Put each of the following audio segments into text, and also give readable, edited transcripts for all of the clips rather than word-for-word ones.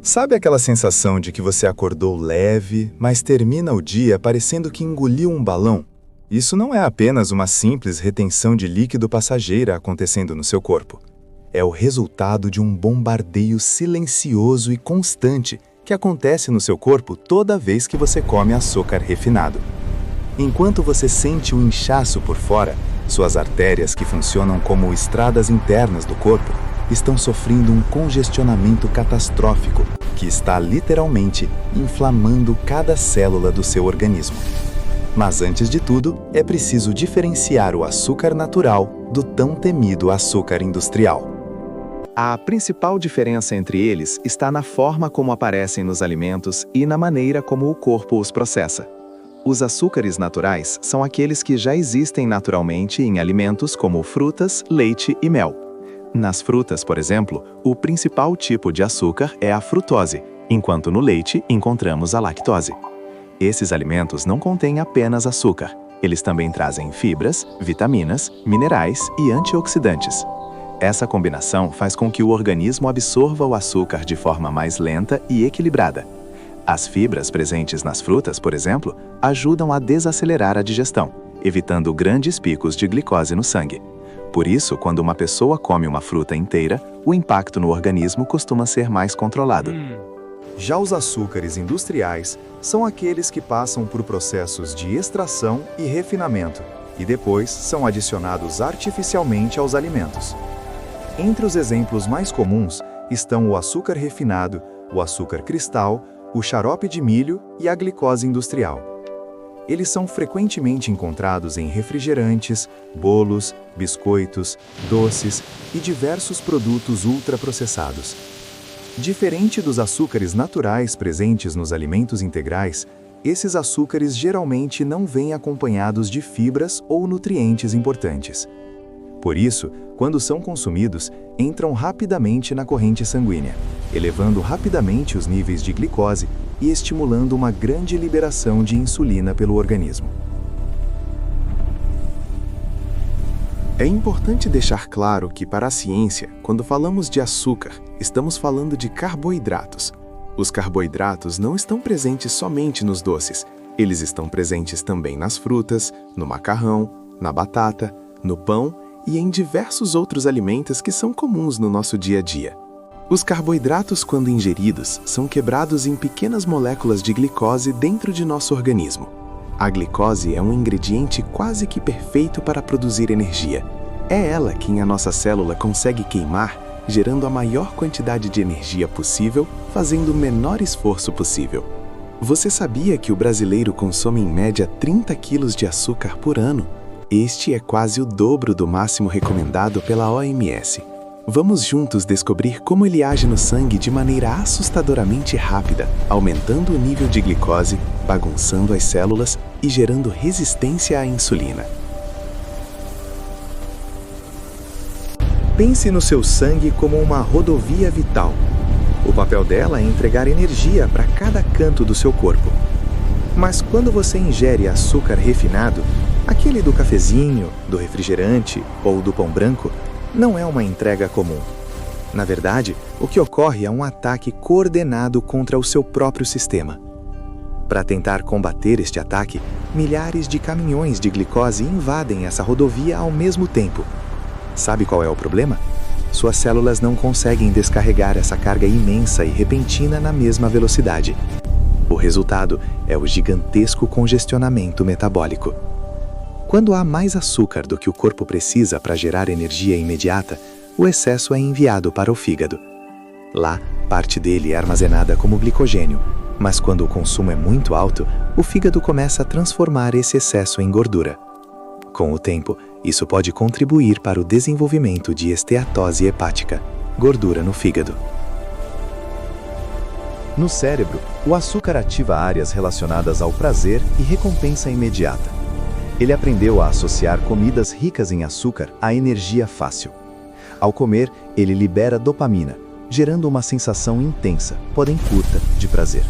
Sabe aquela sensação de que você acordou leve, mas termina o dia parecendo que engoliu um balão? Isso não é apenas uma simples retenção de líquido passageira acontecendo no seu corpo. É o resultado de um bombardeio silencioso e constante que acontece no seu corpo toda vez que você come açúcar refinado. Enquanto você sente o inchaço por fora, suas artérias, que funcionam como estradas internas do corpo, estão sofrendo um congestionamento catastrófico que está literalmente inflamando cada célula do seu organismo. Mas antes de tudo, é preciso diferenciar o açúcar natural do tão temido açúcar industrial. A principal diferença entre eles está na forma como aparecem nos alimentos e na maneira como o corpo os processa. Os açúcares naturais são aqueles que já existem naturalmente em alimentos como frutas, leite e mel. Nas frutas, por exemplo, o principal tipo de açúcar é a frutose, enquanto no leite encontramos a lactose. Esses alimentos não contêm apenas açúcar, eles também trazem fibras, vitaminas, minerais e antioxidantes. Essa combinação faz com que o organismo absorva o açúcar de forma mais lenta e equilibrada. As fibras presentes nas frutas, por exemplo, ajudam a desacelerar a digestão, evitando grandes picos de glicose no sangue. Por isso, quando uma pessoa come uma fruta inteira, o impacto no organismo costuma ser mais controlado. Já os açúcares industriais são aqueles que passam por processos de extração e refinamento, e depois são adicionados artificialmente aos alimentos. Entre os exemplos mais comuns estão o açúcar refinado, o açúcar cristal, o xarope de milho e a glicose industrial. Eles são frequentemente encontrados em refrigerantes, bolos, biscoitos, doces e diversos produtos ultraprocessados. Diferente dos açúcares naturais presentes nos alimentos integrais, esses açúcares geralmente não vêm acompanhados de fibras ou nutrientes importantes. Por isso, quando são consumidos, entram rapidamente na corrente sanguínea, elevando rapidamente os níveis de glicose e estimulando uma grande liberação de insulina pelo organismo. É importante deixar claro que, para a ciência, quando falamos de açúcar, estamos falando de carboidratos. Os carboidratos não estão presentes somente nos doces, eles estão presentes também nas frutas, no macarrão, na batata, no pão e em diversos outros alimentos que são comuns no nosso dia a dia. Os carboidratos, quando ingeridos, são quebrados em pequenas moléculas de glicose dentro de nosso organismo. A glicose é um ingrediente quase que perfeito para produzir energia. É ela quem a nossa célula consegue queimar, gerando a maior quantidade de energia possível, fazendo o menor esforço possível. Você sabia que o brasileiro consome em média 30 quilos de açúcar por ano? Este é quase o dobro do máximo recomendado pela OMS. Vamos juntos descobrir como ele age no sangue de maneira assustadoramente rápida, aumentando o nível de glicose, bagunçando as células e gerando resistência à insulina. Pense no seu sangue como uma rodovia vital. O papel dela é entregar energia para cada canto do seu corpo. Mas quando você ingere açúcar refinado, aquele do cafezinho, do refrigerante ou do pão branco, não é uma entrega comum. Na verdade, o que ocorre é um ataque coordenado contra o seu próprio sistema. Para tentar combater este ataque, milhares de caminhões de glicose invadem essa rodovia ao mesmo tempo. Sabe qual é o problema? Suas células não conseguem descarregar essa carga imensa e repentina na mesma velocidade. O resultado é o gigantesco congestionamento metabólico. Quando há mais açúcar do que o corpo precisa para gerar energia imediata, o excesso é enviado para o fígado. Lá, parte dele é armazenada como glicogênio, mas quando o consumo é muito alto, o fígado começa a transformar esse excesso em gordura. Com o tempo, isso pode contribuir para o desenvolvimento de esteatose hepática, gordura no fígado. No cérebro, o açúcar ativa áreas relacionadas ao prazer e recompensa imediata. Ele aprendeu a associar comidas ricas em açúcar à energia fácil. Ao comer, ele libera dopamina, gerando uma sensação intensa, porém curta, de prazer.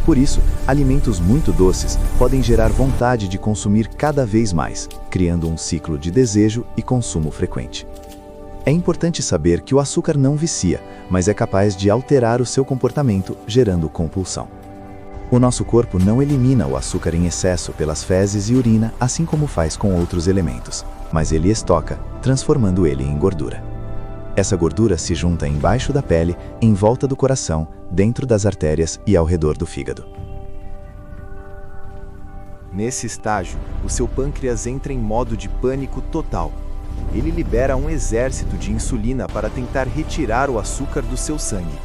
Por isso, alimentos muito doces podem gerar vontade de consumir cada vez mais, criando um ciclo de desejo e consumo frequente. É importante saber que o açúcar não vicia, mas é capaz de alterar o seu comportamento, gerando compulsão. O nosso corpo não elimina o açúcar em excesso pelas fezes e urina, assim como faz com outros elementos, mas ele estoca, transformando ele em gordura. Essa gordura se junta embaixo da pele, em volta do coração, dentro das artérias e ao redor do fígado. Nesse estágio, o seu pâncreas entra em modo de pânico total. Ele libera um exército de insulina para tentar retirar o açúcar do seu sangue.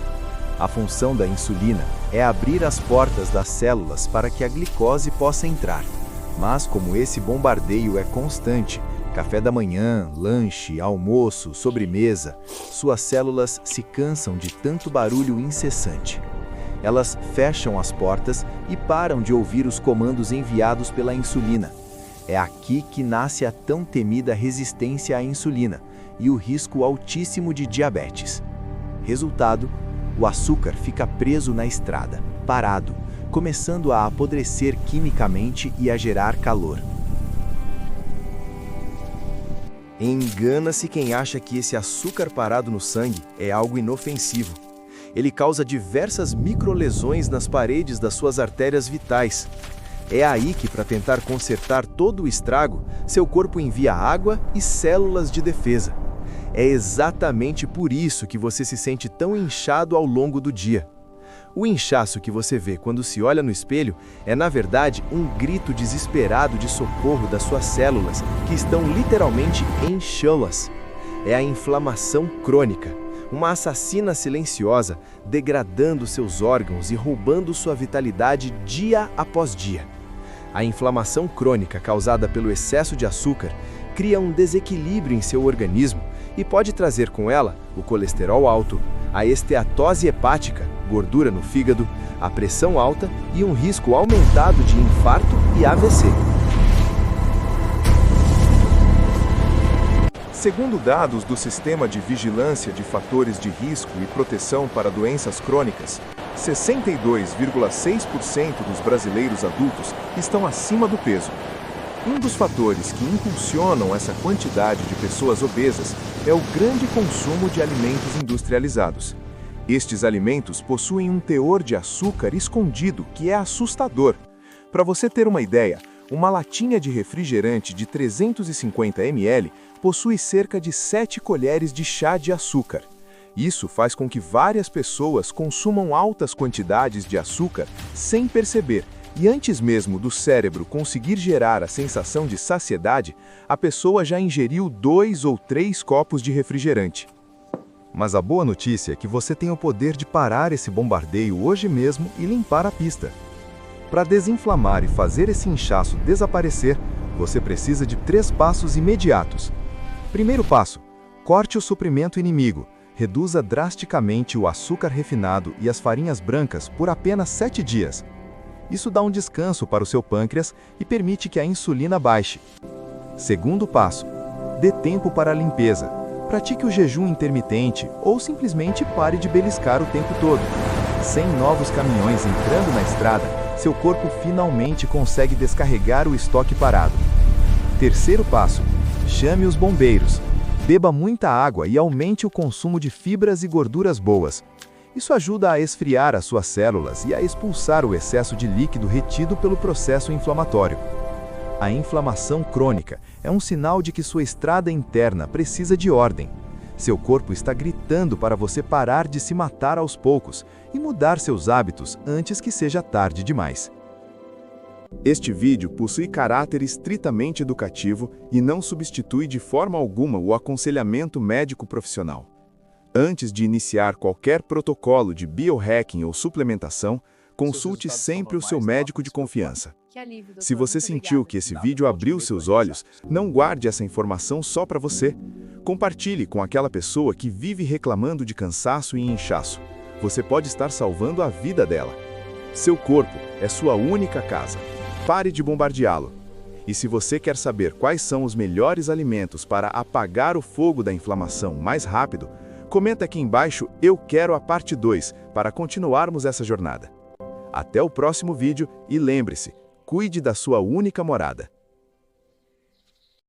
A função da insulina é abrir as portas das células para que a glicose possa entrar. Mas como esse bombardeio é constante, café da manhã, lanche, almoço, sobremesa, suas células se cansam de tanto barulho incessante. Elas fecham as portas e param de ouvir os comandos enviados pela insulina. É aqui que nasce a tão temida resistência à insulina e o risco altíssimo de diabetes. Resultado: o açúcar fica preso na estrada, parado, começando a apodrecer quimicamente e a gerar calor. Engana-se quem acha que esse açúcar parado no sangue é algo inofensivo. Ele causa diversas microlesões nas paredes das suas artérias vitais. É aí que, para tentar consertar todo o estrago, seu corpo envia água e células de defesa. É exatamente por isso que você se sente tão inchado ao longo do dia. O inchaço que você vê quando se olha no espelho é, na verdade, um grito desesperado de socorro das suas células, que estão literalmente em chamas. É a inflamação crônica, uma assassina silenciosa, degradando seus órgãos e roubando sua vitalidade dia após dia. A inflamação crônica causada pelo excesso de açúcar cria um desequilíbrio em seu organismo e pode trazer com ela o colesterol alto, a esteatose hepática, gordura no fígado, a pressão alta e um risco aumentado de infarto e AVC. Segundo dados do Sistema de Vigilância de Fatores de Risco e Proteção para Doenças Crônicas, 62,6% dos brasileiros adultos estão acima do peso. Um dos fatores que impulsionam essa quantidade de pessoas obesas é o grande consumo de alimentos industrializados. Estes alimentos possuem um teor de açúcar escondido que é assustador. Para você ter uma ideia, uma latinha de refrigerante de 350 ml possui cerca de 7 colheres de chá de açúcar. Isso faz com que várias pessoas consumam altas quantidades de açúcar sem perceber, e antes mesmo do cérebro conseguir gerar a sensação de saciedade, a pessoa já ingeriu 2 ou 3 copos de refrigerante. Mas a boa notícia é que você tem o poder de parar esse bombardeio hoje mesmo e limpar a pista. Para desinflamar e fazer esse inchaço desaparecer, você precisa de 3 passos imediatos. Primeiro passo: corte o suprimento inimigo. Reduza drasticamente o açúcar refinado e as farinhas brancas por apenas 7 dias. Isso dá um descanso para o seu pâncreas e permite que a insulina baixe. Segundo passo: dê tempo para a limpeza. Pratique o jejum intermitente ou simplesmente pare de beliscar o tempo todo. Sem novos caminhões entrando na estrada, seu corpo finalmente consegue descarregar o estoque parado. Terceiro passo: chame os bombeiros. Beba muita água e aumente o consumo de fibras e gorduras boas. Isso ajuda a esfriar as suas células e a expulsar o excesso de líquido retido pelo processo inflamatório. A inflamação crônica é um sinal de que sua estrada interna precisa de ordem. Seu corpo está gritando para você parar de se matar aos poucos e mudar seus hábitos antes que seja tarde demais. Este vídeo possui caráter estritamente educativo e não substitui de forma alguma o aconselhamento médico profissional. Antes de iniciar qualquer protocolo de biohacking ou suplementação, consulte sempre o seu médico de confiança. Se você sentiu que esse vídeo abriu seus olhos, não guarde essa informação só para você. Compartilhe com aquela pessoa que vive reclamando de cansaço e inchaço. Você pode estar salvando a vida dela. Seu corpo é sua única casa. Pare de bombardeá-lo. E se você quer saber quais são os melhores alimentos para apagar o fogo da inflamação mais rápido, comenta aqui embaixo "Eu quero a parte 2" para continuarmos essa jornada. Até o próximo vídeo e lembre-se, cuide da sua única morada.